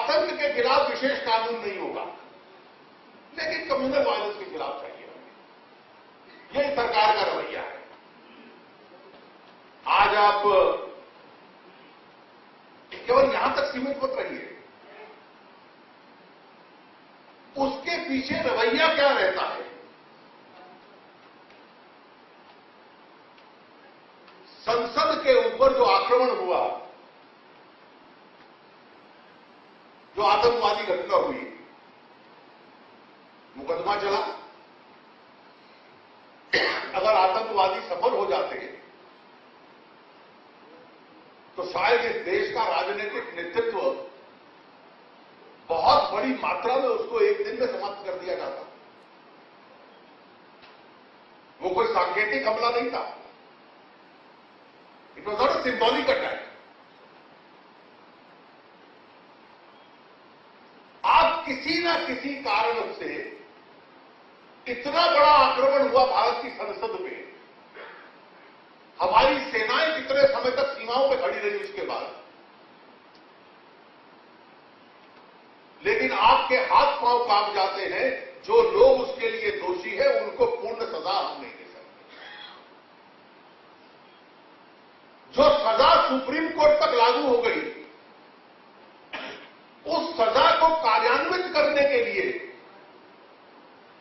आतंक के खिलाफ विशेष कानून नहीं होगा, लेकिन कम्युनल वायलेंस के खिलाफ चाहिए हमें। यही सरकार का रवैया है। आज आप केवल यहां तक सीमित मत रहिए, उसके पीछे रवैया क्या रहता है। संसद के ऊपर जो आक्रमण हुआ, जो आतंकवादी घटना हुई, मुकदमा चला। अगर आतंकवादी सफल हो जाते तो शायद इस देश का राजनीतिक नेतृत्व बहुत बड़ी मात्रा में उसको एक दिन में समाप्त कर दिया जाता। वो कोई सांकेतिक हमला नहीं था। It was not a symbolic attack. आप किसी ना किसी कारण से इतना बड़ा आक्रमण हुआ भारत की संसद में, हमारी सेनाएं कितने समय तक सीमाओं पे खड़ी रही उसके बाद, लेकिन आपके हाथ पांव कांप जाते हैं। जो लोग उसके लिए दोषी हैं उनको पूर्ण सजा हम नहीं दे सकते। जो सजा सुप्रीम कोर्ट तक लागू हो गई, उस सजा को कार्यान्वित करने के लिए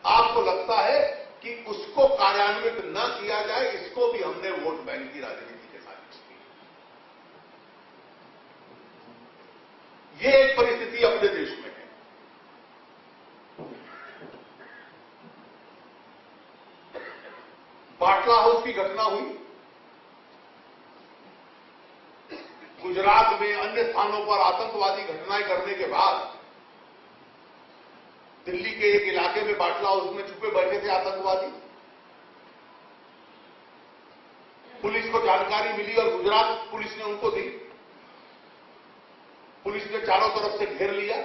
आपको लगता है कि उसको कार्यान्वित न किया जाए, इसको भी हमने वोट बैंक की राजनीति के साथ की। ये एक परिस्थिति अपने देश में है। बाटला हाउस की घटना हुई, गुजरात में अन्य स्थानों पर आतंकवादी घटनाएं करने के बाद दिल्ली के एक इलाके में बाटला हाउस में छुपे बैठे थे आतंकवादी। पुलिस को जानकारी मिली और गुजरात पुलिस ने उनको दी। पुलिस ने चारों तरफ से घेर लिया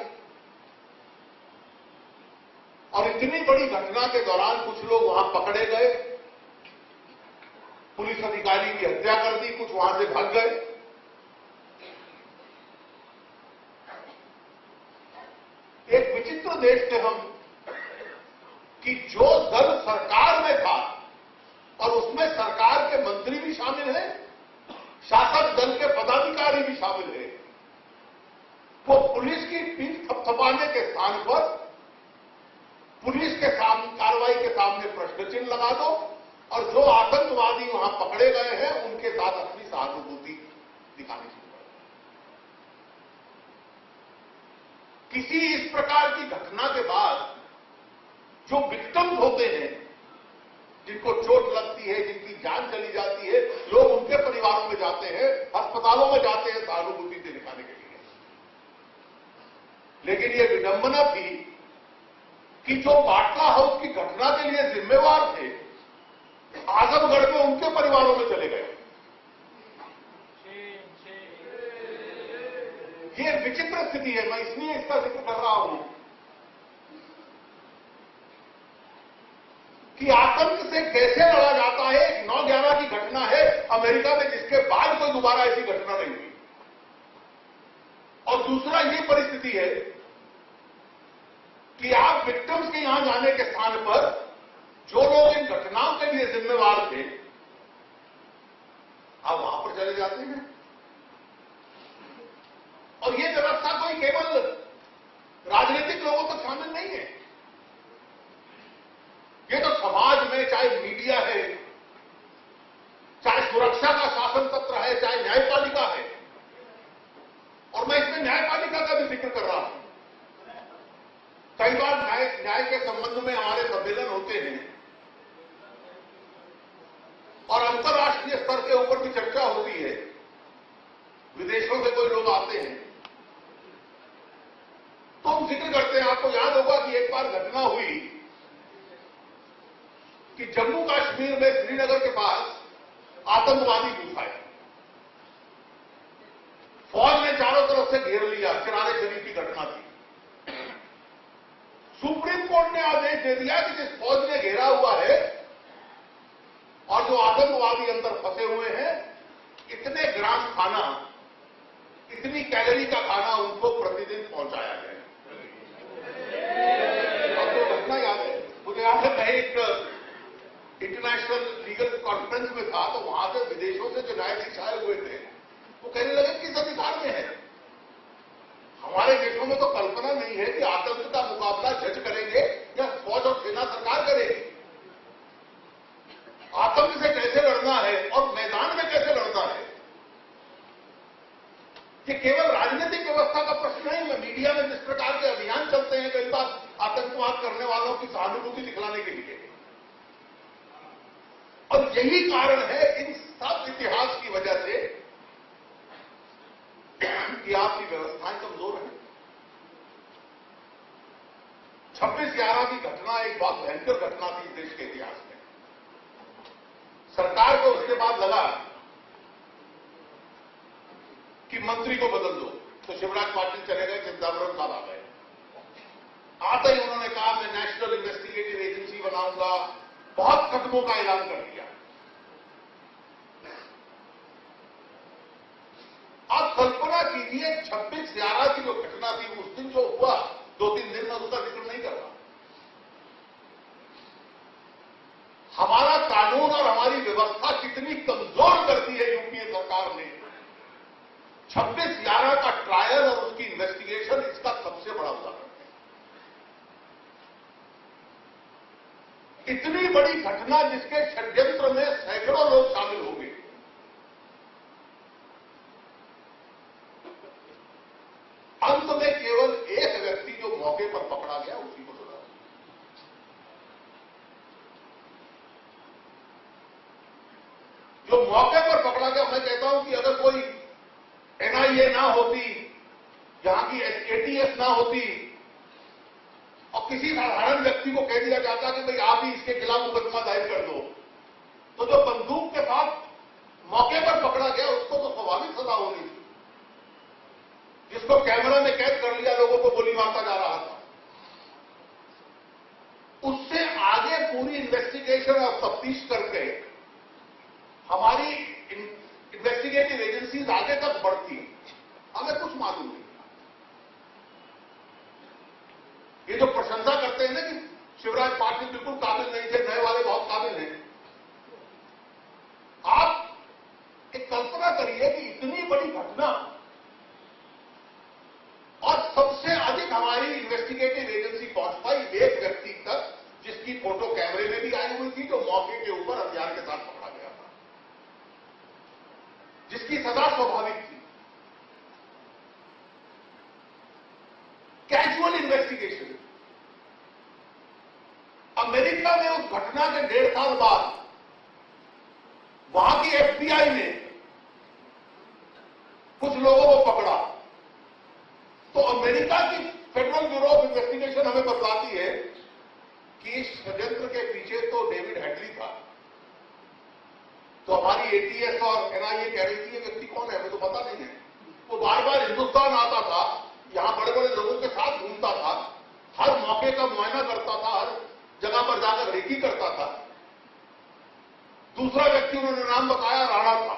और इतनी बड़ी घटना के दौरान कुछ लोग वहां पकड़े गए, पुलिस अधिकारी की हत्या कर दी, कुछ वहां से भाग गए। एक विचित्र देश थे हम कि जो दल सरकार में था और उसमें सरकार के मंत्री भी शामिल हैं, शासक दल के पदाधिकारी भी शामिल हैं, वो पुलिस की पीठ थपथपाने के स्थान पर पुलिस के सामने कार्रवाई के सामने प्रश्न चिन्ह लगा दो और जो आतंकवादी वहां पकड़े गए हैं उनके साथ अपनी सहानुभूति दिखानी शुरू कर। किसी इस प्रकार की घटना के बाद जो विक्टिम्स होते हैं, जिनको चोट लगती है, जिनकी जान चली जाती है, लोग उनके परिवारों में जाते हैं, अस्पतालों में जाते हैं सहानुभूति से दिखाने के लिए। लेकिन ये विडंबना थी कि जो बाटला हाउस की घटना के लिए जिम्मेवार थे, आजमगढ़ में उनके परिवारों में चले गए। ये विचित्र स्थिति है। मैं इसलिए इसका जिक्र कर रहा हूं कि आतंक से कैसे लड़ा जाता है। 9/11 की घटना है अमेरिका में, जिसके बाद कोई दोबारा ऐसी घटना नहीं हुई। और दूसरा ये परिस्थिति है कि आप विक्टिम्स के यहां जाने के स्थान पर जो लोग इन घटनाओं के लिए जिम्मेवार थे, आप वहां पर चले जाते हैं। और ये व्यवस्था कोई केवल राजनीतिक लोगों तक शामिल नहीं है। ये तो समाज में, चाहे मीडिया है, चाहे सुरक्षा का शासन तंत्र है, चाहे न्यायपालिका है, और मैं इसमें न्यायपालिका का भी जिक्र कर रहा हूं। कई बार न्याय के संबंध में हमारे सम्मेलन होते हैं और अंतर्राष्ट्रीय स्तर के ऊपर भी चर्चा होती है। विदेशों से कोई लोग आते हैं तो हम जिक्र करते हैं। आपको याद होगा कि एक बार घटना हुई कि जम्मू कश्मीर में श्रीनगर के पास आतंकवादी घुस आए। फौज ने चारों तरफ से घेर लिया। चिरारे शरीफ की घटना थी। सुप्रीम कोर्ट ने आदेश दे दिया कि जिस फौज ने घेरा हुआ है और जो आतंकवादी अंदर फंसे हुए हैं, इतने ग्राम थाना, इतनी कैलोरी का खाना उनको प्रतिदिन पहुंचाया गया। आपको घटना याद है? मुझे याद है, मैं एक इंटरनेशनल लीगल कॉन्फ्रेंस में था, तो वहां से विदेशों से जो न्यायाधीश आए हुए थे वो कहने लगे किस अधिकार में है। हमारे देशों में तो कल्पना नहीं है कि आतंक का मुकाबला जज करेंगे या फौज और सेना सरकार करेगी। आतंक से कैसे लड़ना है और मैदान में कैसे लड़ना है, ये केवल राजनीतिक व्यवस्था का प्रश्न नहीं है। मीडिया में जिस प्रकार के अभियान चलते हैं कई बार आतंकवाद करने वालों की सहानुभूति दिखलाने के लिए, और यही कारण है इन सब इतिहास की वजह से कि आपकी व्यवस्थाएं कमजोर हैं। 26/11 की घटना एक बहुत भयंकर घटना थी इस देश के इतिहास में। सरकार को उसके बाद लगा कि मंत्री को बदल दो, तो शिवराज पाटिल चले गए, चिदंबरम साहब आ गए। आते ही उन्होंने कहा मैं नेशनल इन्वेस्टिगेटिव एजेंसी बनाऊंगा, बहुत कदमों का ऐलान कर दिया। आप कल्पना कीजिए 26/11 की जो घटना थी, उस दिन जो हुआ 2-3 दिन में उसका जिक्र नहीं कर रहा। हमारा कानून और हमारी व्यवस्था कितनी कमजोर कर दी है यूपीए सरकार ने। 26/11 का ट्रायल और उसकी इन्वेस्टिगेशन इसका सबसे बड़ा उदाहरण है। इतनी बड़ी घटना जिसके षड्यंत्र में सैकड़ों लोग शामिल हो गए, अंत में केवल एक व्यक्ति जो मौके पर पकड़ा गया उसी को सजा। जो मौके पर पकड़ा गया, मैं कहता हूं कि अगर कोई एनआईए ना होती, यहां की एटीएस ना होती और किसी साधारण व्यक्ति को कह दिया जाता कि भाई आप ही इसके खिलाफ मुकदमा दायर कर दो, तो जो बंदूक के साथ मौके पर पकड़ा गया उसको तो स्वाभाविक सजा होनी थी। जिसको कैमरा में कैद कर लिया, लोगों को गोली मारता जा रहा था, उससे आगे पूरी इन्वेस्टिगेशन और तफ्तीश करके हमारी इन्वेस्टिगेटिव एजेंसीज आगे तक बढ़ती, हमें कुछ मालूम नहीं। ये जो प्रशंसा करते हैं ना कि शिवराज पाटिल बिल्कुल काबिल नहीं थे, नए वाले बहुत काबिल हैं, आप एक कल्पना करिए कि इतनी बड़ी घटना और सबसे अधिक हमारी इन्वेस्टिगेटिव एजेंसी पहुंच पाई एक व्यक्ति तक जिसकी फोटो कैमरे में भी आई हुई थी, जो मौके के ऊपर हथियार के साथ पकड़ा गया था, जिसकी सजा स्वाभाविक थी। Casual investigation. अमेरिका में उस घटना के 1.5 साल बाद वहां की एफबीआई ने कुछ लोगों को पकड़ा, तो अमेरिका की फेडरल ब्यूरो ऑफ इन्वेस्टिगेशन हमें बतलाती है कि इस षड्यंत्र के पीछे तो डेविड हेडली था। तो हमारी एटीएस और एनआईए कह रही थी ये व्यक्ति कौन है, हमें तो पता नहीं है। वो बार बार हिंदुस्तान आता था, यहां बड़े बड़े लोगों के साथ घूमता था, हर मौके का मुआयना करता था, हर जगह पर जाकर रेकी करता था। दूसरा व्यक्ति उन्होंने नाम बताया, राणा था।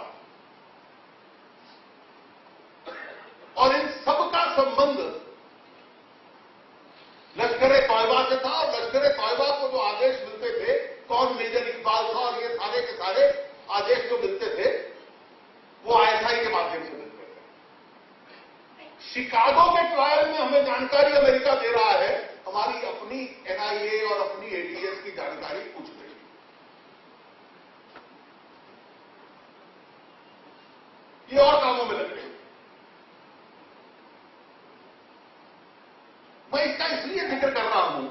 और इन सबका संबंध लश्कर-ए-तौयबा से था, और लश्कर-ए-तौयबा को जो आदेश मिलते थे, कौन मेजर इकबाल था और ये सारे के सारे आदेश जो मिलते थे वो आईएसआई के माध्यम से मिलते थे। शिकागो के ट्रायल में हमें जानकारी अमेरिका दे रहा है, हमारी अपनी एनआईए और अपनी एटीएस की जानकारी पूछ रही है। ये और कामों में लग रही है। मैं इसका इसलिए जिक्र कर रहा हूं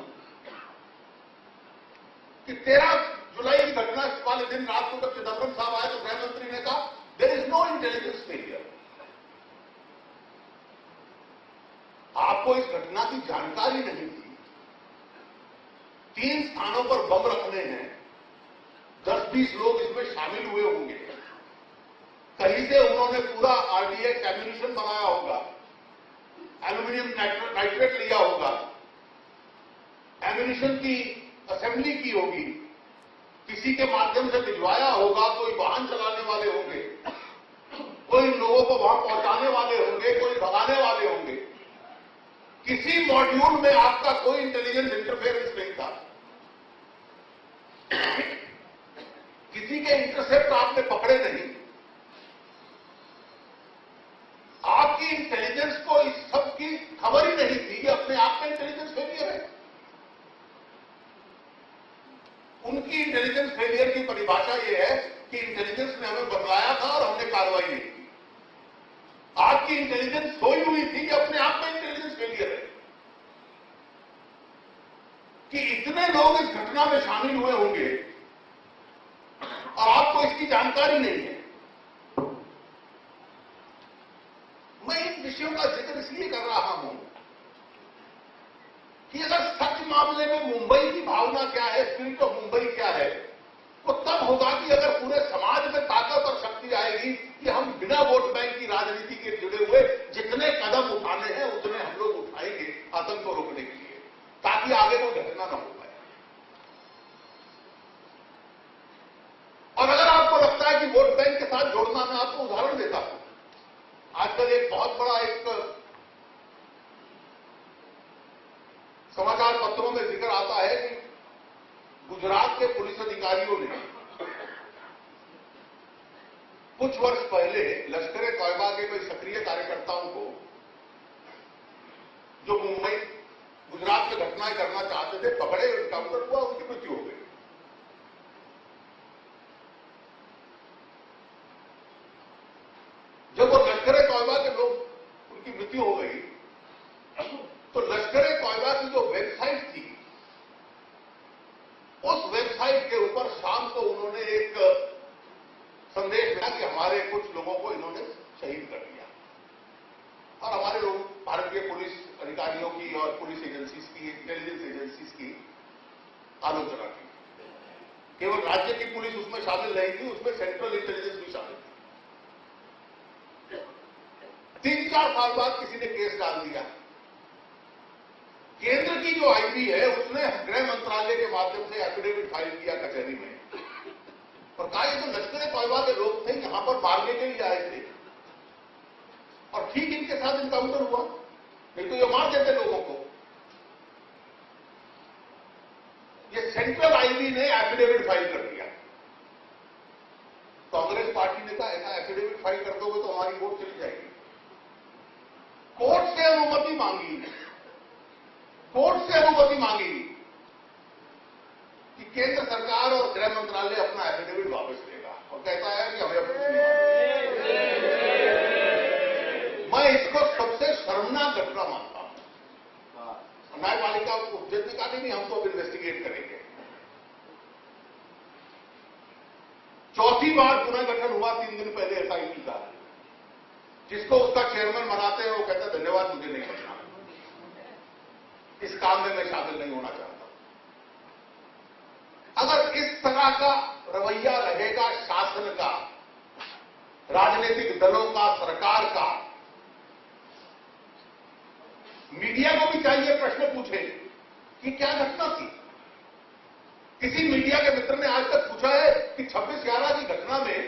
कि 13 जुलाई की घटना वाले दिन रात को जब चिदंबरम साहब आए तो गृह मंत्री ने कहा there is no intelligence failure. आपको इस घटना की जानकारी नहीं थी। 3 स्थानों पर बम रखने हैं, 10-20 लोग इसमें शामिल हुए होंगे। कहीं से उन्होंने पूरा आरडीएक्स एम्यूनिशन बनाया होगा, एल्यूमिनियम नाइट्रेट लिया होगा, एम्यूनिशन की असेंबली की होगी, किसी के माध्यम से भिजवाया होगा, कोई वाहन चलाने वाले होंगे, कोई लोगों को वहां पहुंचाने वाले होंगे, कोई भगाने वाले होंगे। किसी मॉड्यूल में आपका कोई इंटेलिजेंस इंटरफेरेंस नहीं था। किसी के इंटरसेप्ट आपने पकड़े नहीं। आपकी इंटेलिजेंस को इस सब की खबर ही नहीं थी। ये अपने आप में इंटेलिजेंस फेलियर है। उनकी इंटेलिजेंस फेलियर की परिभाषा यह है कि इंटेलिजेंस ने हमें बतलाया था और हमने कार्रवाई नहीं की। आपकी इंटेलिजेंस सोई हुई थी। कि अपने आप में इंटेलिजेंस फेलियर है कि इतने लोग इस घटना में शामिल हुए होंगे और आपको इसकी जानकारी नहीं है। मैं इन विषयों का जिक्र इसलिए कर रहा हूं कि अगर सच मामले में मुंबई की भावना क्या है, स्पिरिट ऑफ मुंबई क्या है, वो तब होगा कि अगर पूरे समाज में ताकत और शक्ति आएगी कि हम बिना वोट बैंक की राजनीति के जुड़े हुए जितने कदम उठाने हैं उतने हम लोग उठाएंगे आतंक को रोकने के लिए, ताकि आगे कोई घटना न हो पाए। और अगर आपको लगता है कि वोट बैंक के साथ जोड़ना, मैं आपको उदाहरण देता हूं। आजकल एक बहुत बड़ा एक समाचार पत्रों में जिक्र आता है कि गुजरात के पुलिस अधिकारियों ने कुछ वर्ष पहले लश्कर-ए-तौयबा के कोई सक्रिय कार्यकर्ताओं को, जो मुंबई गुजरात में घटनाएं करना चाहते थे, पकड़े, एनकाउंटर हुआ, उनकी मृत्यु हो गई। जब वो लश्कर-ए-तौयबा के लोग, उनकी मृत्यु हो गई, तो लश्कर-ए-तौयबा की जो वेबसाइट थी, उस वेबसाइट के ऊपर शाम को उन्होंने एक संदेश दिया कि हमारे कुछ लोगों को इन्होंने शहीद कर दिया। और हमारे लोग भारतीय पुलिस अधिकारियों की और पुलिस एजेंसीज की, इंटेलिजेंस एजेंसीज की आलोचना की। केवल राज्य की पुलिस उसमें शामिल नहीं थी, उसमें सेंट्रल इंटेलिजेंस भी शामिल थी। 3-4 साल बाद किसी ने केस डाल दिया। केंद्र की जो आईबी है उसने गृह मंत्रालय के माध्यम से एफिडेविट फाइल किया कचहरी में और कहा ये तो लश्कर-ए-तौयबा के लोग थे, यहां पर मारने के लिए आए थे और ठीक इनके साथ इनकाउंटर हुआ, नहीं तो ये मार देते लोगों को। ये सेंट्रल आईबी ने एफिडेविट फाइल कर दिया। कांग्रेस पार्टी ने कहा ऐसा एफिडेविट फाइल कर दोगे तो हमारी वोट चली जाएगी। कोर्ट से अनुमति मांगी, कोर्ट से अनुमति मांगी कि केंद्र सरकार और गृह मंत्रालय अपना एफिडेविट वापस लेगा और कहता है कि हमें कुछ नहीं मानना। मैं इसको सबसे शर्मनाक घटना मानता हूं। न्यायपालिका उपजज ने कहा नहीं, हम तो अब इन्वेस्टिगेट करेंगे। चौथी बार पुनर्गठन हुआ 3 दिन पहले एसआईटी का, जिसको उसका चेयरमैन बनाते हैं वो कहता है धन्यवाद, मुझे नहीं करना, इस काम में मैं शामिल नहीं होना चाहता। अगर इस तरह का रवैया रहेगा शासन का, राजनीतिक दलों का, सरकार का, मीडिया को भी चाहिए प्रश्न पूछे कि क्या घटना थी। किसी मीडिया के मित्र ने आज तक पूछा है कि 26/11 की घटना में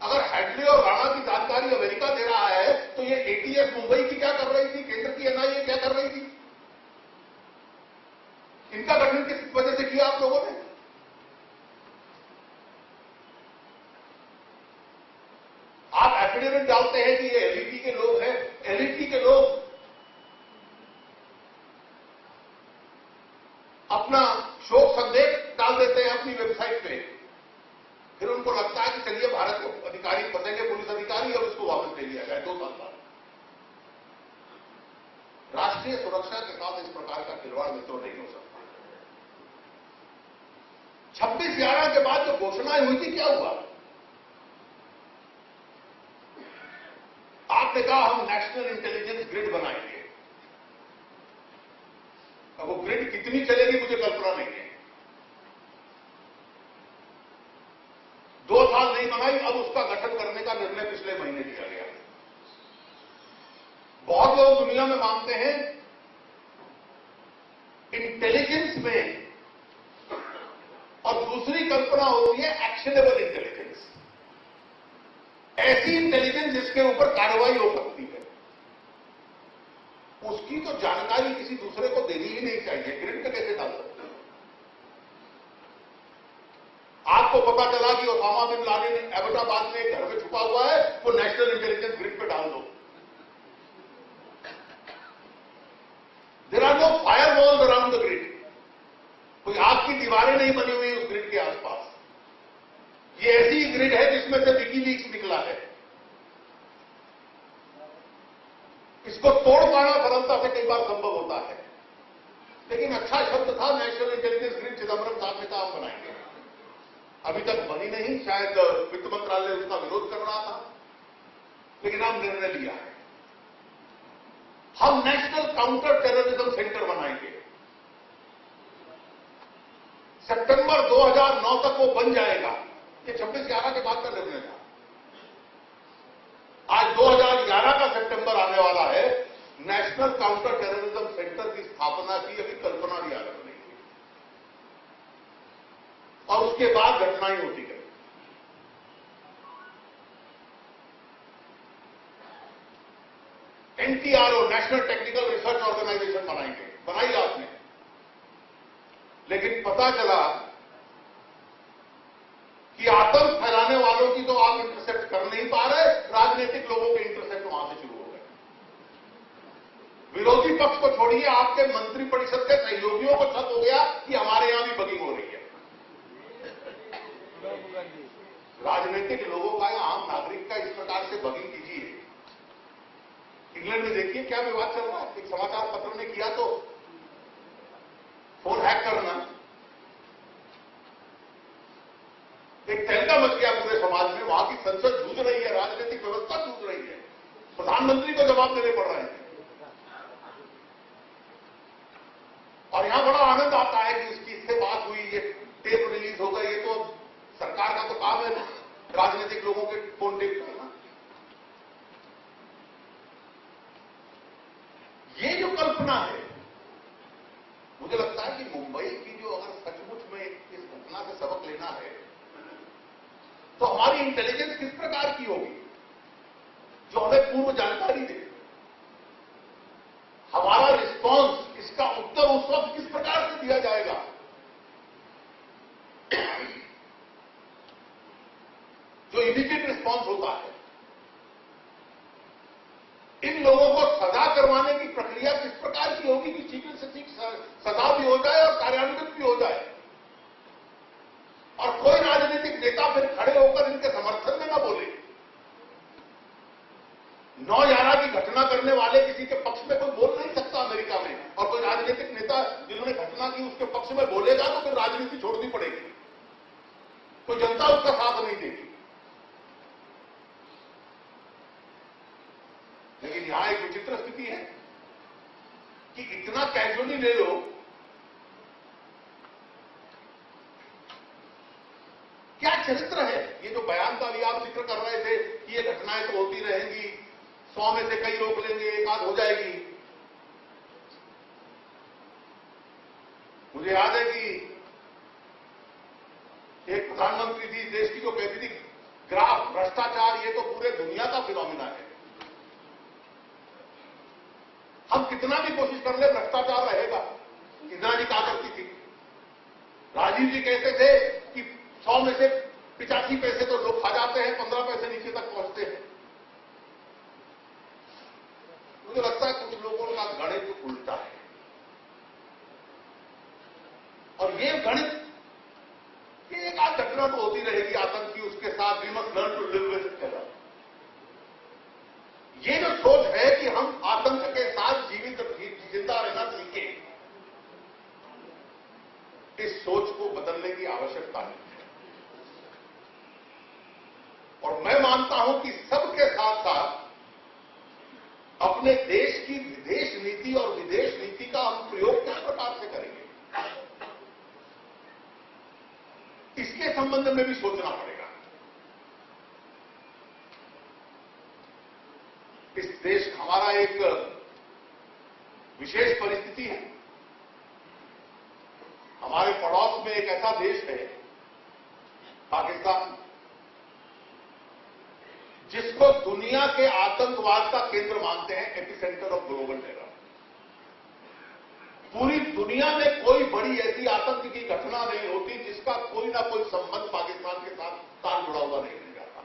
अगर हेडली और राणा की जानकारी अमेरिका दे रहा है तो ये एटीएस मुंबई की क्या कर रही थी, केंद्र की एनआईए क्या कर रही थी? इनका गठन किस वजह से किया आप लोगों ने? आप एफिडेविट डालते हैं कि ये एलईटी के लोग हैं, एलईटी के लोग अपना शोक संदेश डाल देते हैं अपनी वेबसाइट पे, फिर उनको लगता है कि चलिए भारत के अधिकारी फंसेंगे, पुलिस अधिकारी, और उसको वापस ले लिया जाए 2 साल बाद। राष्ट्रीय सुरक्षा के साथ इस प्रकार का खिलवाड़ मित्रों नहीं हो सकता। 26/11 के बाद जो घोषणाएं हुई थी, क्या हुआ? आपने कहा हम नेशनल इंटेलिजेंस ग्रिड बनाएंगे। अब वो ग्रिड कितनी चलेगी मुझे कल्पना नहीं है। 2 साल नहीं बनाई, अब उसका गठन करने का निर्णय पिछले महीने लिया गया। बहुत लोग दुनिया में मानते हैं इंटेलिजेंस में, और दूसरी कल्पना होती है एक्शनेबल इंटेलिजेंस। ऐसी इंटेलिजेंस जिसके ऊपर कार्रवाई हो सकती है, उसकी तो जानकारी किसी दूसरे को देनी ही नहीं चाहिए। ग्रिड पे कैसे डाल सकते हैं? आपको पता चला कि ओसामा बिन लादेन एबटाबाद में एक घर में छुपा हुआ है, वो नेशनल इंटेलिजेंस ग्रिड पे डाल दो। There are no firewalls around the grid. कोई आग की दीवारें नहीं बनी हुई उस ग्रिड के आसपास। ये ऐसी ग्रिड है जिसमें से विकीलीक्स निकला है। इसको तोड़ पाना सरलता से कई बार संभव होता है, लेकिन अच्छा शब्द था नेशनल इंटेलिजेंस ग्रिड। चिदम्बरम साहब ने कहा हम बनाएंगे, अभी तक बनी नहीं। शायद वित्त मंत्रालय उसका विरोध कर रहा था, लेकिन हम निर्णय लिया है, हम नेशनल काउंटर टेररिज्म सेंटर बनाएंगे। सितंबर 2009 तक वो बन जाएगा। ये 26/11 के बाद का निर्णय था। आज 2011 का सितंबर आने वाला है। नेशनल काउंटर टेररिज्म सेंटर की स्थापना की अभी कल्पना भी आरंभ नहीं हुई, और उसके बाद घटनाएं होती गई। NTRO, national technical research organisation बनाएंगे, बनाई आपने, लेकिन पता चला कि आतंक फैलाने वालों की तो आप इंटरसेप्ट कर नहीं पा रहे, राजनीतिक लोगों के इंटरसेप्ट वहां से शुरू हो गए। विरोधी पक्ष को छोड़िए, आपके मंत्रिपरिषद के सहयोगियों को शक हो गया कि हमारे यहां भी बगिंग हो रही है। राजनीतिक लोगों का या आम नागरिक का इस प्रकार से बगिंग कीजिए। इंग्लैंड में देखिए क्या विवाद चल रहा है। एक समाचार पत्र ने किया तो फोन हैक करना, एक तहलका मच गया पूरे समाज में। वहां की संसद जूझ रही है, राजनीतिक व्यवस्था जूझ रही है, प्रधानमंत्री को जवाब देने पड़ रहे हैं। और यहां बड़ा आनंद आता है कि उसकी इससे बात हुई, ये टेप रिलीज होगा। ये तो सरकार का तो काम है राजनीतिक लोगों के फोन टेप करना। ये जो कल्पना है, मुझे लगता है कि मुंबई की जो अगर सचमुच में इस घटना से सबक लेना है, तो हमारी इंटेलिजेंस किस प्रकार की होगी, जो हमें पूर्व जानकारी दे। हमारा रिस्पांस, इसका उत्तर उस वक्त किस प्रकार से दिया जाएगा। जो इमीडिएट रिस्पांस होता है, इन लोगों को सजा करवाने की प्रक्रिया किस प्रकार की होगी कि शीघ्र से शीघ्र सजा भी हो जाए और कार्यान्वित भी हो जाए, और कोई राजनीतिक नेता फिर खड़े होकर इनके समर्थन में न बोले। 9/11 की घटना करने वाले किसी के पक्ष में कोई बोल नहीं सकता अमेरिका में, और कोई राजनीतिक नेता जिन्होंने घटना की उसके पक्ष में बोलेगा तो फिर राजनीति छोड़नी पड़ेगी, तो जनता उसका साथ नहीं देगी। लेकिन यहां एक विचित्र स्थिति है कि इतना कैजुअली ले लो। क्या चरित्र है ये जो बयान का भी आप जिक्र कर रहे थे कि ये घटनाएं तो होती रहेंगी, 100 में से कई रोक लेंगे, एक आध हो जाएगी। मुझे याद है कि एक प्रधानमंत्री थी देश की जो कहती थी ग्राफ भ्रष्टाचार ये तो पूरे दुनिया का फिनोमिना है, हम कितना भी कोशिश कर ले भ्रष्टाचार रहेगा। इंदिरा जी कहा करती थी, राजीव जी कहते थे कि 100 में से 85 पैसे तो लोग खा जाते हैं, 15 पैसे नीचे तक पहुंचते हैं। मुझे लगता है कुछ लोगों का गणित उल्टा है, और ये गणित ये एक आध घटना तो होती रहेगी आतंक की, उसके साथ we must learn to live with it. ये जो सोच है कि हम आतंक के साथ जिंदा रहना सीखें, इस सोच को बदलने की आवश्यकता है। और मैं मानता हूं कि सबके साथ साथ अपने देश की विदेश नीति और विदेश नीति का हम प्रयोग किस प्रकार से करेंगे, इसके संबंध में भी सोचना पड़ेगा। इस देश हमारा एक विशेष परिस्थिति है। हमारे पड़ोस में एक ऐसा देश है पाकिस्तान, जिसको दुनिया के आतंकवाद का केंद्र मानते हैं, एपिसेंटर ऑफ ग्लोबल टेरर। पूरी दुनिया में कोई बड़ी ऐसी आतंक की घटना नहीं होती जिसका कोई ना कोई संबंध पाकिस्तान के साथ तार जुड़ा हुआ नहीं मिल जाता।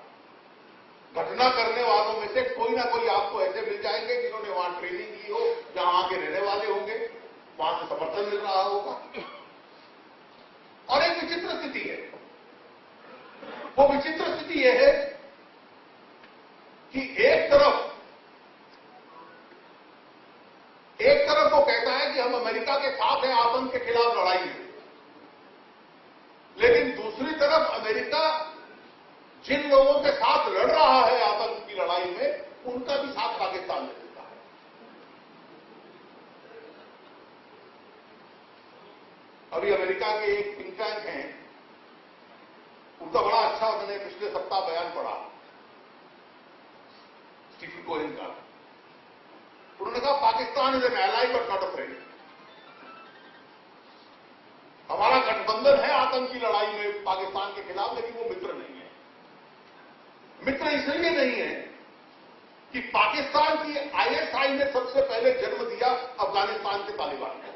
घटना करने वालों में से कोई ना कोई आपको ऐसे मिल जाएंगे जिन्होंने वहां ट्रेनिंग की हो, जहां आके रहने वाले होंगे, वहां से समर्थन मिल रहा होगा। और एक विचित्र स्थिति है, वो विचित्र स्थिति यह है कि एक तरफ वो कहता है कि हम अमेरिका के साथ हैं आतंक के खिलाफ लड़ाई में, लेकिन दूसरी तरफ अमेरिका जिन लोगों के साथ लड़ रहा है आतंक की लड़ाई में, उनका भी साथ पाकिस्तान में देता है। अभी अमेरिका के एक थिंक टैंक हैं, उनका बड़ा अच्छा मैंने पिछले सप्ताह बयान पढ़ा स्टीफन कोहेन का। उन्होंने कहा Pakistan is an ally but not a friend. हमारा गठबंधन है आतंक की लड़ाई में पाकिस्तान के खिलाफ, लेकिन वो मित्र नहीं है। मित्र इसलिए नहीं है कि पाकिस्तान की आईएसआई ने सबसे पहले जन्म दिया अफगानिस्तान के तालिबान को।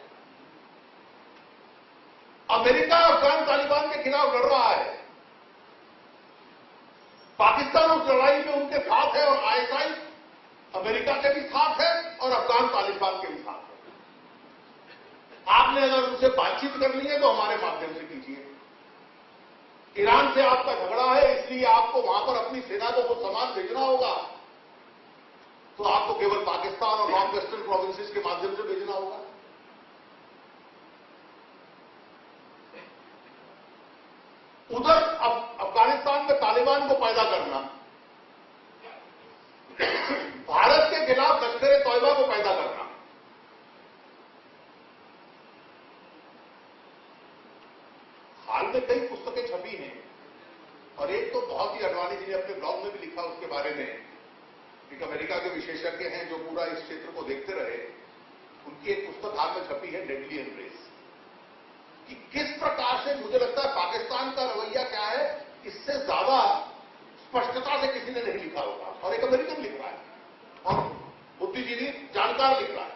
अमेरिका अफगान तालिबान के खिलाफ लड़ रहा है, पाकिस्तान उस लड़ाई में उनके साथ है, और आईएसआई अमेरिका के भी साथ है और अफगान तालिबान के भी साथ है। आपने अगर उनसे बातचीत करनी है तो हमारे माध्यम से कीजिए। ईरान से आपका झगड़ा है, इसलिए आपको वहां पर अपनी सेना को कुछ सामान भेजना होगा, तो आपको केवल पाकिस्तान और नॉर्थ वेस्टर्न प्रोविंसेस के माध्यम से भेजना होगा। उधर अफगानिस्तान में तालिबान को पैदा करना, भारत के खिलाफ लश्कर-ए-तौयबा को पैदा करना, हाल में कई पुस्तकें छपी हैं, और एक तो बहुत ही अडवाणी जी ने अपने ब्लॉग में भी लिखा उसके बारे में। एक अमेरिका के विशेषज्ञ हैं जो पूरा इस क्षेत्र को देखते रहे, उनकी एक पुस्तक हाल में छपी है डेडली एम्ब्रेस, कि किस प्रकार से मुझे लगता है पाकिस्तान का रवैया क्या है, इससे ज्यादा स्पष्टता से किसी ने नहीं लिखा होगा। और एक अमेरिकन लिख रहा है और बुद्धिजीवी जानकार लिख रहा है,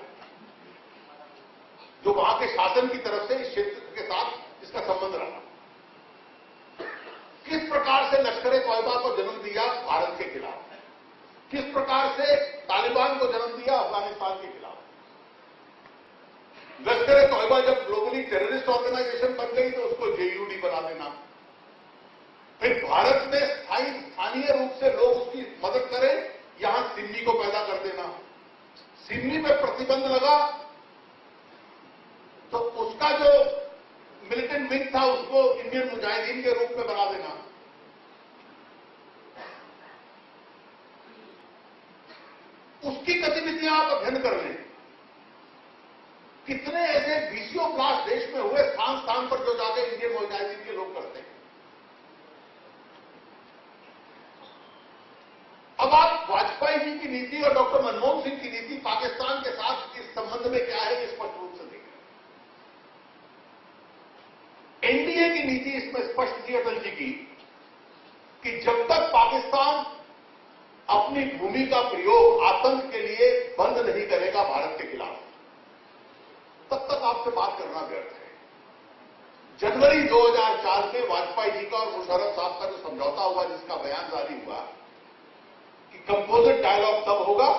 जो वहां के शासन की तरफ से इस क्षेत्र के साथ इसका संबंध रहा। किस प्रकार से लश्कर-ए-तौयबा को जन्म दिया भारत के खिलाफ, किस प्रकार से तालिबान को जन्म दिया अफगानिस्तान के खिलाफ। लश्कर-ए-तौयबा जब ग्लोबली टेररिस्ट ऑर्गेनाइजेशन बन गई तो उसको जेयूडी बना देना, फिर भारत में स्थानीय रूप से लोग उसकी मदद करें, यहां सिन्नी को पैदा कर देना। सिन्नी पे प्रतिबंध लगा तो उसका जो मिलिटेंट विंग था उसको इंडियन मुजाहिदीन के रूप में बना देना। उसकी गतिविधियां आप अध्ययन कर लें। कितने ऐसे बीसियों ब्लास्ट देश में हुए, स्थान स्थान पर जो जाके इंडियन मुजाहिदीन के लोग करते हैं। अब आप वाजपेयी जी की नीति और डॉक्टर मनमोहन सिंह की नीति पाकिस्तान के साथ इस संबंध में क्या है, ये स्पष्ट रूप से देखें। एनडीए की नीति इसमें स्पष्ट थी अटल जी की, कि जब तक पाकिस्तान अपनी भूमि का प्रयोग आतंक के लिए बंद नहीं करेगा भारत के खिलाफ, तब तक आपसे बात करना व्यर्थ है। जनवरी 2004 में वाजपेयी जी का और मुशर्रफ साहब का जो समझौता हुआ, जिसका बयान जारी हुआ कि कंपोजिट डायलॉग तब होगा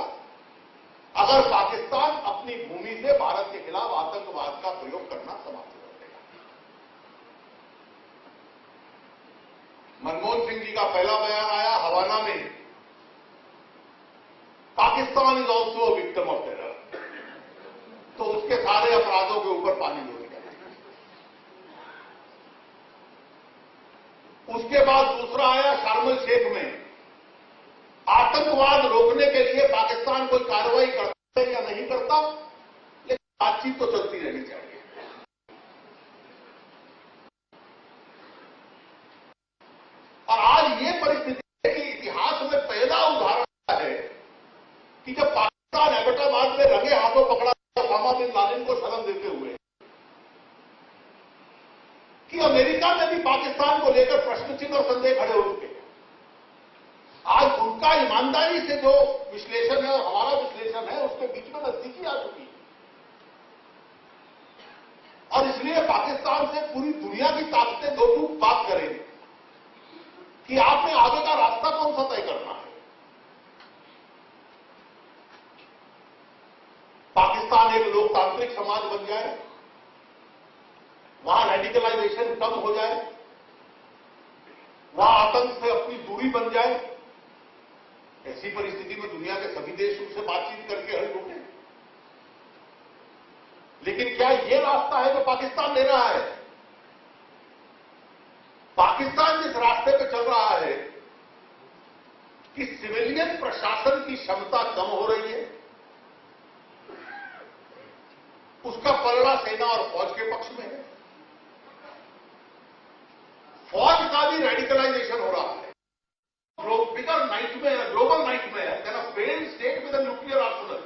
अगर पाकिस्तान अपनी भूमि से भारत के खिलाफ आतंकवाद का प्रयोग करना समाप्त कर देगा। मनमोहन सिंह जी का पहला बयान आया हवाना में, Pakistan is also a victim of terror, तो उसके सारे अपराधों के ऊपर पानी डोल गया। उसके बाद दूसरा आया शार्म एल शेख में, आतंकवाद रोकने के लिए पाकिस्तान कोई कार्रवाई करता है या नहीं करता, लेकिन बातचीत तो चलती रहनी चाहिए। और आज ये परिस्थिति है कि इतिहास में पहला उदाहरण है कि जब पाकिस्तान एबटाबाद में रंगे हाथों पकड़ा ओसामा बिन लादेन को शरण देते हुए, कि अमेरिका में भी पाकिस्तान को लेकर प्रश्न चिन्ह और संदेह खड़े हो चुके हैं। आज उनका ईमानदारी से जो विश्लेषण है और हमारा विश्लेषण है उसके बीच में नजदीकी आ चुकी है। और इसलिए पाकिस्तान से पूरी दुनिया की ताकतें दो टूक बात करेंगे कि आपने आगे का रास्ता कौन सा तय करना है। पाकिस्तान एक लोकतांत्रिक समाज बन जाए, वहां रेडिकलाइजेशन कम हो जाए, वहां आतंक से अपनी दूरी बन जाए। ऐसी परिस्थिति में दुनिया के सभी देश उनसे बातचीत करके हल ढूंढे। लेकिन क्या यह रास्ता है जो पाकिस्तान ले रहा है? पाकिस्तान जिस रास्ते पे चल रहा है कि सिविलियन प्रशासन की क्षमता कम हो रही है, उसका पलड़ा सेना और फौज के पक्ष में है। फौज का भी रेडिकलाइजेशन हो रहा है। Bigger nightmare, global nightmare than a failed state with a nuclear arsenal.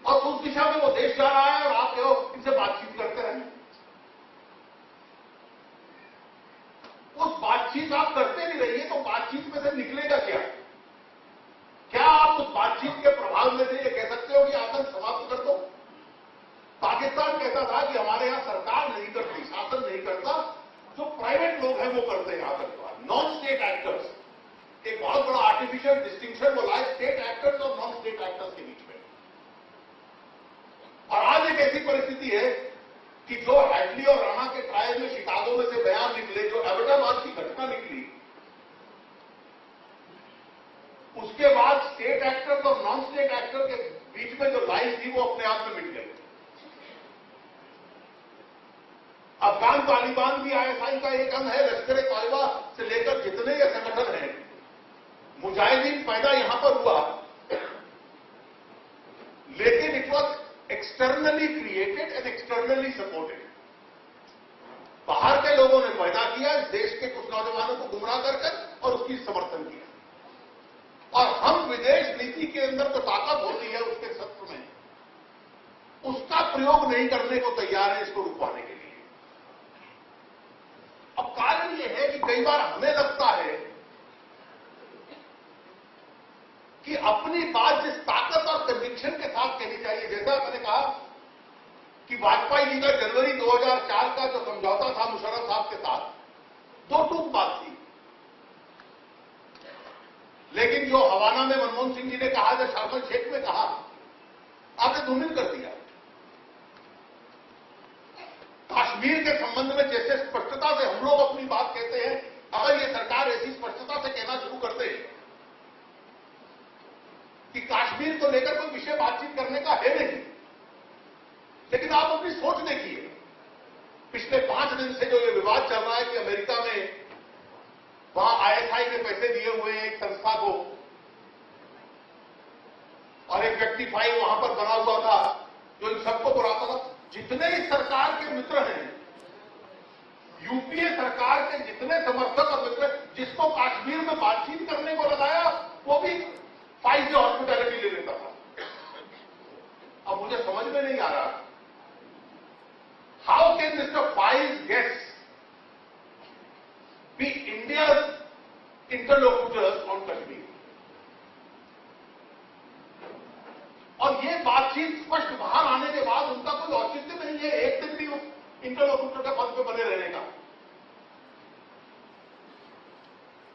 और उस दिशा में वो देश जा रहा है और आप जो इनसे बातचीत करते रहें। उस बातचीत आप करते भी रहिए तो बातचीत में से निकलेगा क्या? क्या आप उस बातचीत के प्रभाव में से ये कह सकते हो कि आतंक समाप्त कर दो? पाकिस्तान कहता था कि हमारे यहां सरकार नहीं करती, शासन नहीं करता, जो प्राइवेट लोग हैं वो करते हैं आतंकवाद, नॉन स्टेट एक्टर्स। एक बहुत बड़ा आर्टिफिशियल डिस्टिंक्शन वो लाए स्टेट एक्टर्स और नॉन स्टेट एक्टर्स के बीच में। और आज एक ऐसी परिस्थिति है कि जो हैडली और राणा के ट्रायल में शिकागो में से बयान निकले, जो एबटाबाद की घटना निकली, उसके बाद स्टेट एक्टर्स और नॉन स्टेट एक्टर के बीच में जो लाइन थी वो अपने आप में मिट गई। अफगान तालिबान भी आईएसआई का एक अंग है। लश्कर ए तैयबा से लेकर जितने ये संगठन हैं, मुजाहिदीन पैदा यहां पर हुआ, लेकिन it was externally created and externally supported. बाहर के लोगों ने पैदा किया, इस देश के कुछ नौजवानों को गुमराह कर और उसकी समर्थन किया। और हम विदेश नीति के अंदर जो ताकत होती है उसके सत्र में, उसका प्रयोग नहीं करने को तैयार है इसको रुकवाने के लिए। अब कारण यह है कि कई बार हमें लगता है कि अपनी बात जिस ताकत और कन्विक्शन के साथ कहनी चाहिए, जैसा मैंने कहा कि वाजपेयी जी का जनवरी 2004 का जो समझौता था मुशर्रफ साहब के साथ, दो टूक बात थी। लेकिन जो हवाना में मनमोहन सिंह जी ने कहा, जो शार्म एल शेख में कहा, आपने धूमिल कर दिया। कश्मीर के संबंध में जैसे स्पष्टता से हम लोग अपनी बात कहते हैं, अगर ये सरकार ऐसी स्पष्टता से कहना शुरू कर दे कि कश्मीर को लेकर कोई विषय बातचीत करने का है नहीं, लेकिन आप अपनी सोच देखिए। पिछले 5 दिन से जो ये विवाद चल रहा है कि अमेरिका में वहां आईएसआई के पैसे दिए हुए हैं एक संस्था को, और एक व्यक्ति फाइल वहां पर बना हुआ था जो इन सबको बुलाता था। जितने इस सरकार के मित्र हैं, यूपीए सरकार के जितने समर्थक और मित्र, जिसको कश्मीर में बातचीत करने को लगाया, वो भी फाइल से हॉस्पिटैलिटी ले लेता था। अब मुझे समझ में नहीं आ रहा, how can mister Fai's guests be India's interlocutors on Kashmir? और ये बातचीत स्पष्ट बाहर आने के बाद उनका कोई औचित्य नहीं है एक दिन भी इंटरलोक्यूटर के पद पे बने रहने का।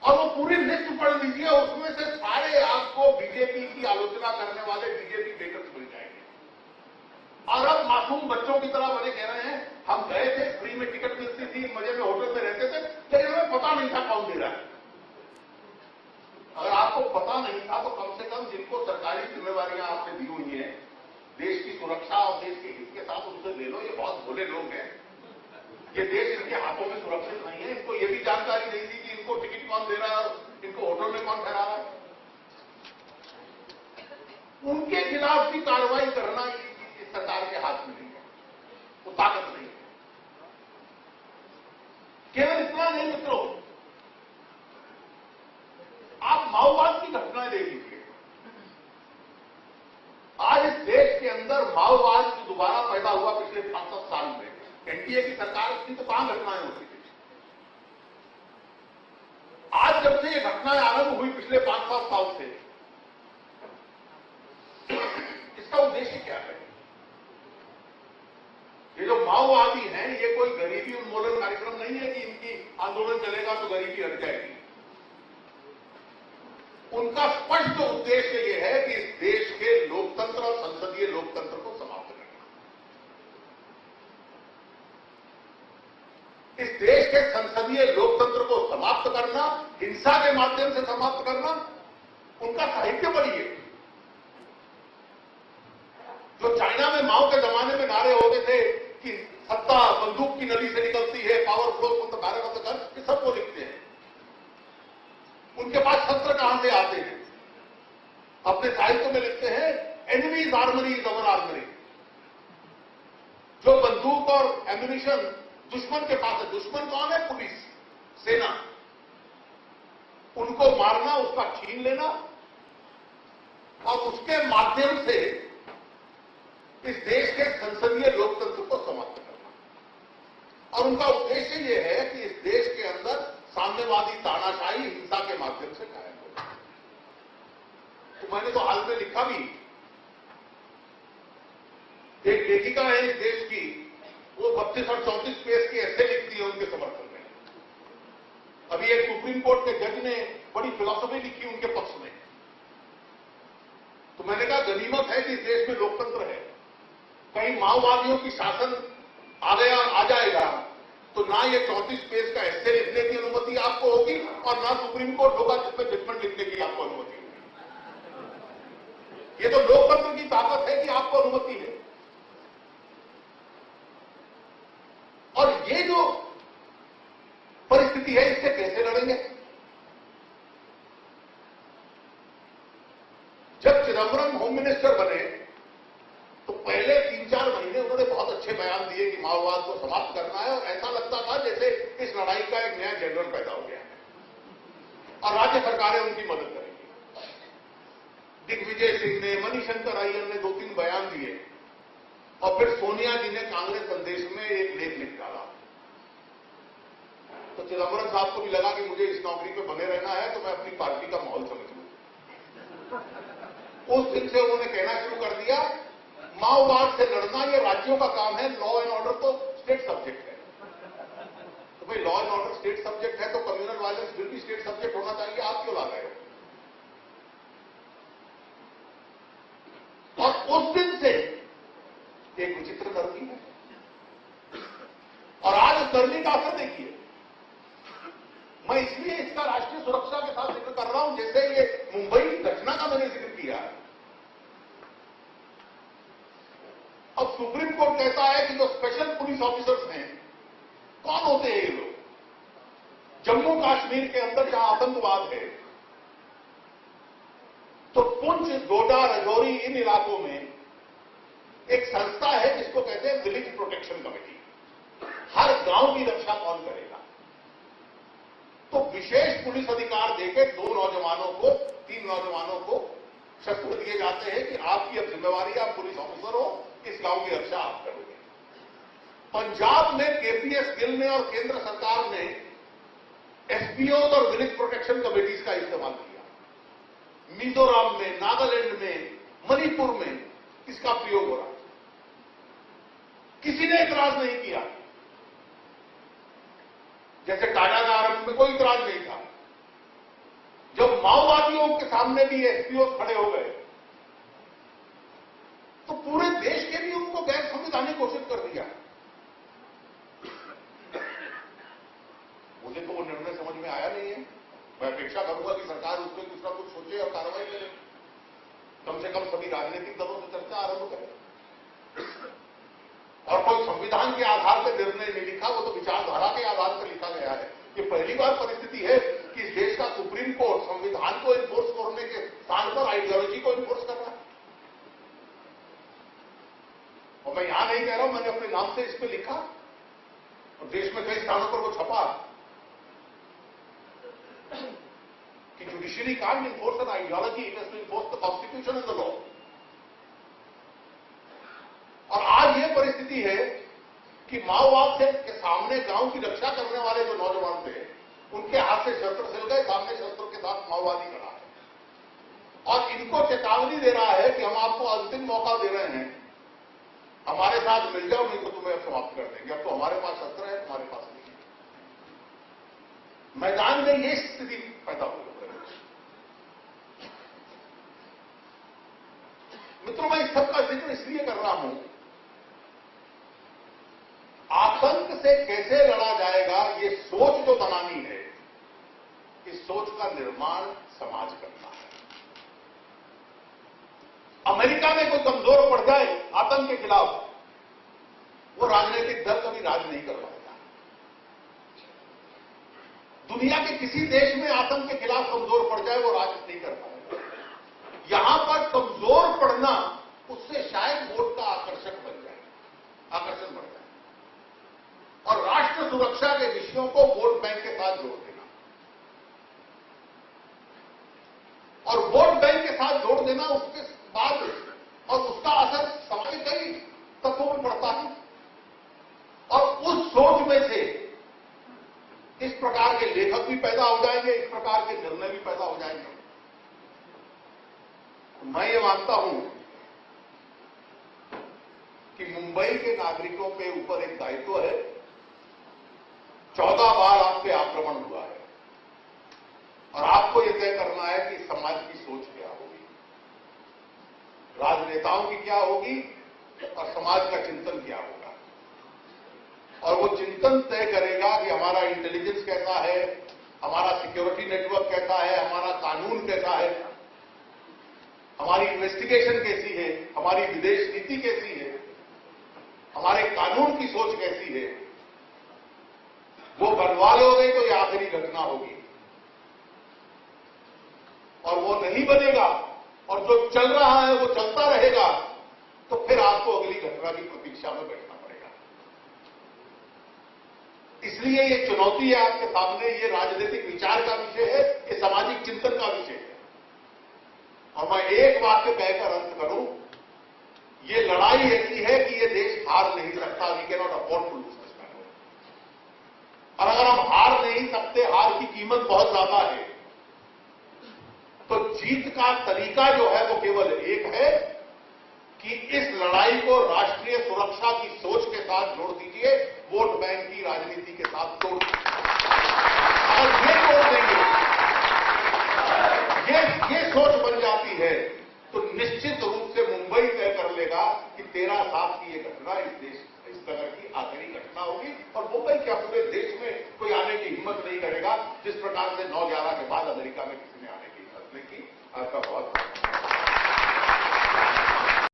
और वो पूरी लिस्ट पढ़ लीजिए, उसमें से सारे आपको बीजेपी की आलोचना करने वाले बीजेपी बेकर्स मिल जाएंगे। और अब मासूम बच्चों की तरह बने कह रहे हैं, हम गए थे, फ्री में टिकट मिलती थी, मजे में होटल में रहते थे, लेकिन हमें पता नहीं था कौन दे रहा है। अगर आपको पता नहीं था तो कम से कम जिनको सरकारी जिम्मेवारियां आपने दी हुई हैं, देश की सुरक्षा और देश के हित के साथ, उनसे ले लो। ये बहुत भोले लोग हैं, ये देश इनके हाथों में सुरक्षित नहीं है। इनको ये भी जानकारी नहीं थी कि इनको टिकट कौन दे रहा है और इनको होटल में कौन ठहरा रहा है। उनके खिलाफ भी कार्रवाई करना इस सरकार के हाथ में नहीं है, वो ताकत नहीं है। केवल इतना नहीं मित्रों, आप माओवाद की घटनाएं देख लीजिए। आज इस देश के अंदर माओवाद जो दोबारा पैदा हुआ पिछले 5-7 साल में, एनडीए की सरकार थी तो कहां घटनाएं होती थी। आज आज जब से ये घटनाएं आरंभ हुई पिछले 5-7 साल से, इसका उद्देश्य क्या है? ये जो माओवादी हैं, ये कोई गरीबी उन्मूलन कार्यक्रम नहीं है कि इनकी आंदोलन चलेगा तो गरीबी हट जाएगी। उनका स्पष्ट उद्देश्य ये है कि इस देश के लोकतंत्र और संसदीय लोकतंत्र को समाप्त करना। इस देश के संसदीय लोकतंत्र को समाप्त करना, हिंसा के माध्यम से समाप्त करना, उनका साहित्य पढ़िए। जो चाइना में माओ के जमाने में नारे होते थे कि सत्ता बंदूक की नली से निकलती है, पावर फ्लो कर, ये सब वो लिखते हैं। उनके पास शस्त्र कहां से आते हैं? अपने साहित्य में लिखते हैं, enemies armoury is our armoury. जो बंदूक और एम्यूनिशन दुश्मन के पास है, दुश्मन कौन है? पुलिस, सेना। उनको मारना, उसका छीन लेना और उसके माध्यम से इस देश के संसदीय लोकतंत्र को समाप्त करना। और उनका उद्देश्य यह है कि इस देश के अंदर साम्यवादी तानाशाही हिंसा के माध्यम से कायम हो। तो मैंने तो हाल में लिखा भी, एक लेखिका है इस देश की, वो 32 और 34 पेज की ऐसे लिखती है उनके समर्थन में। अभी एक सुप्रीम कोर्ट के जज ने बड़ी फिलॉसफी लिखी उनके पक्ष में। तो मैंने कहा गनीमत है कि इस देश में लोकतंत्र है। कहीं माओवादियों की शासन आ जाएगा तो ना ये 34 पेज का एस्से लिखने की अनुमति आपको होगी और ना सुप्रीम कोर्ट होगा जिसमें जजमेंट लिखने की आपको अनुमति होगी। ये तो लोकतंत्र की ताकत है कि आपको अनुमति है। और ये जो परिस्थिति है, इससे कैसे लड़ेंगे? जब चिदंबरम होम मिनिस्टर बने तो पहले 3-4 महीने उन्होंने बहुत अच्छे बयान दिए कि माओवाद को समाप्त करना है, और ऐसा लगता था जैसे इस लड़ाई का एक नया जनरल पैदा हो गया है और राज्य सरकारें उनकी मदद करेंगी। दिग्विजय सिंह ने, मणिशंकर अय्यर ने 2-3 बयान दिए और फिर सोनिया जी ने कांग्रेस संदेश में एक लेख लिख डाला। तो चिदंबरम साहब को भी लगा कि मुझे इस नौकरी पे बने रहना है तो मैं अपनी पार्टी का माहौल समझ लूं। उस दिन से उन्होंने कहना शुरू कर दिया, माओवाद से लड़ना ये राज्यों का काम है, लॉ एंड ऑर्डर तो स्टेट सब्जेक्ट है। तो भाई law and order state subject है तो कम्युनल वायलेंस बिल भी स्टेट सब्जेक्ट होना चाहिए, आप क्यों ला गए हो? और उस दिन से एक विचित्र करनी है और आज उस करनी का असर देखिए। मैं इसलिए इसका राष्ट्रीय सुरक्षा के साथ जिक्र कर रहा हूं, जैसे ये मुंबई घटना का मैंने जिक्र किया है। अब सुप्रीम कोर्ट कहता है कि जो स्पेशल पुलिस ऑफिसर्स हैं, कौन होते हैं ये लोग? जम्मू कश्मीर के अंदर जहां आतंकवाद है, तो पुंछ, डोडा, राजौरी, इन इलाकों में एक संस्था है जिसको कहते हैं विलेज प्रोटेक्शन कमेटी। हर गांव की रक्षा कौन करेगा? तो विशेष पुलिस अधिकार देकर 2 नौजवानों को, 3 नौजवानों को शस्त्र दिए जाते हैं कि आपकी अब जिम्मेवारी, आप पुलिस ऑफिसर हो, इस गांव की रक्षा आप करोगे। पंजाब में केपीएस गिल ने और केंद्र सरकार ने एसपीओ और विलेज प्रोटेक्शन कमेटीज का इस्तेमाल किया। मिजोरम में, नागालैंड में, मणिपुर में इसका प्रयोग हो रहा है। किसी ने इतराज नहीं किया। जैसे टाटा का आरंभ में कोई इतराज नहीं था। जब माओवादियों के सामने भी एसपीओ खड़े हो गए तो पूरे देश के लिए उनको गैर संवैधानिक घोषित कर दिया। मुझे तो वो निर्णय समझ में आया नहीं है। मैं अपेक्षा करूंगा कि सरकार उसमें कुछ ना कुछ सोचे और कार्रवाई करे। कम से कम सभी राजनीतिक दलों से चर्चा आरंभ करे। और कोई संविधान के आधार पर निर्णय नहीं लिखा, वो तो विचारधारा के आधार पर लिखा गया है। ये पहली बार परिस्थिति है कि इस देश का सुप्रीम कोर्ट संविधान को इन्फोर्स करने के स्थान पर आइडियोलॉजी को इन्फोर्स कर रहा है। और मैं यहां नहीं कह रहा हूं, मैंने अपने नाम से इस पर लिखा और देश में कई स्थानों पर वो छपा कि judiciary can't enforce an ideology, it has to enforce the constitution and the law. और आज ये परिस्थिति है कि माओवाद के सामने गांव की रक्षा करने वाले जो नौजवान थे, उनके हाथ से शस्त्र चल गए, सामने शस्त्र के साथ माओवादी खड़ा है और इनको चेतावनी दे रहा है कि हम आपको अंतिम मौका दे रहे हैं, हमारे साथ मिल जाओ, नहीं तो तुम्हें अब समाप्त कर देंगे। अब तो हमारे पास शस्त्र है, तुम्हारे पास नहीं है। मैदान में ये स्थिति पैदा हो गई। मित्रों, मैं इस सबका जिक्र इसलिए कर रहा हूं, आतंक से कैसे लड़ा जाएगा, ये सोच जो बनानी है, इस सोच का निर्माण समाज करना है। अमेरिका में कोई कमजोर पड़ जाए आतंक के खिलाफ, वो राजनीतिक दल कभी राज नहीं कर पाएगा। दुनिया के किसी देश में आतंक के खिलाफ कमजोर पड़ जाए, वो राज नहीं कर पाएगा। यहां पर कमजोर पड़ना, उससे शायद वोट का आकर्षण बढ़ जाए। और राष्ट्र सुरक्षा के विषयों को वोट बैंक के साथ जोड़ देना, और वोट बैंक के साथ जोड़ देना, उसके बाद और उसका असर समाज के कई तत्वों में पड़ता है। और उस सोच में से इस प्रकार के लेखक भी पैदा हो जाएंगे, इस प्रकार के निर्णय भी पैदा हो जाएंगे। मैं ये मानता हूं कि मुंबई के नागरिकों के ऊपर एक दायित्व है। 14 बार आप पे आक्रमण हुआ है और आपको यह तय करना है कि समाज की सोच क्या होगी, राजनेताओं की क्या होगी और समाज का चिंतन क्या होगा। और वो चिंतन तय करेगा कि हमारा इंटेलिजेंस कैसा है, हमारा सिक्योरिटी नेटवर्क कैसा है, हमारा कानून कैसा है, हमारी इन्वेस्टिगेशन कैसी है, हमारी विदेश नीति कैसी है, हमारे कानून की सोच कैसी है। वो बनवा लोगे तो ये आखिरी घटना होगी, और वो नहीं बनेगा और जो चल रहा है वो चलता रहेगा, तो फिर आपको अगली घटना की प्रतीक्षा में बैठना पड़ेगा। इसलिए ये चुनौती है आपके सामने, ये राजनीतिक विचार का विषय है, ये सामाजिक चिंतन का विषय है। और मैं एक वाक्य कहकर अंत करूं, ये लड़ाई ऐसी है कि ये देश हार नहीं सकता। We can not afford to lose this battle. और अगर हम हार नहीं सकते, हार की कीमत बहुत ज्यादा है, तो जीत का तरीका जो है वो केवल एक है कि इस लड़ाई को राष्ट्रीय सुरक्षा की सोच के साथ जोड़ दीजिए, वोट बैंक की राजनीति के साथ जोड़ दीजिए। अगर ये जोड़ देंगे, ये सोच बन जाती है, तो निश्चित रूप से मुंबई तय कर लेगा कि 13/7 की ये घटना इस तरह की आखिरी घटना होगी। और मुंबई क्या, पूरे देश में कोई आने की हिम्मत नहीं करेगा, जिस प्रकार से 9/11 के बाद अमेरिका में किसी ने आने की हिम्मत नहीं की। आपका बहुत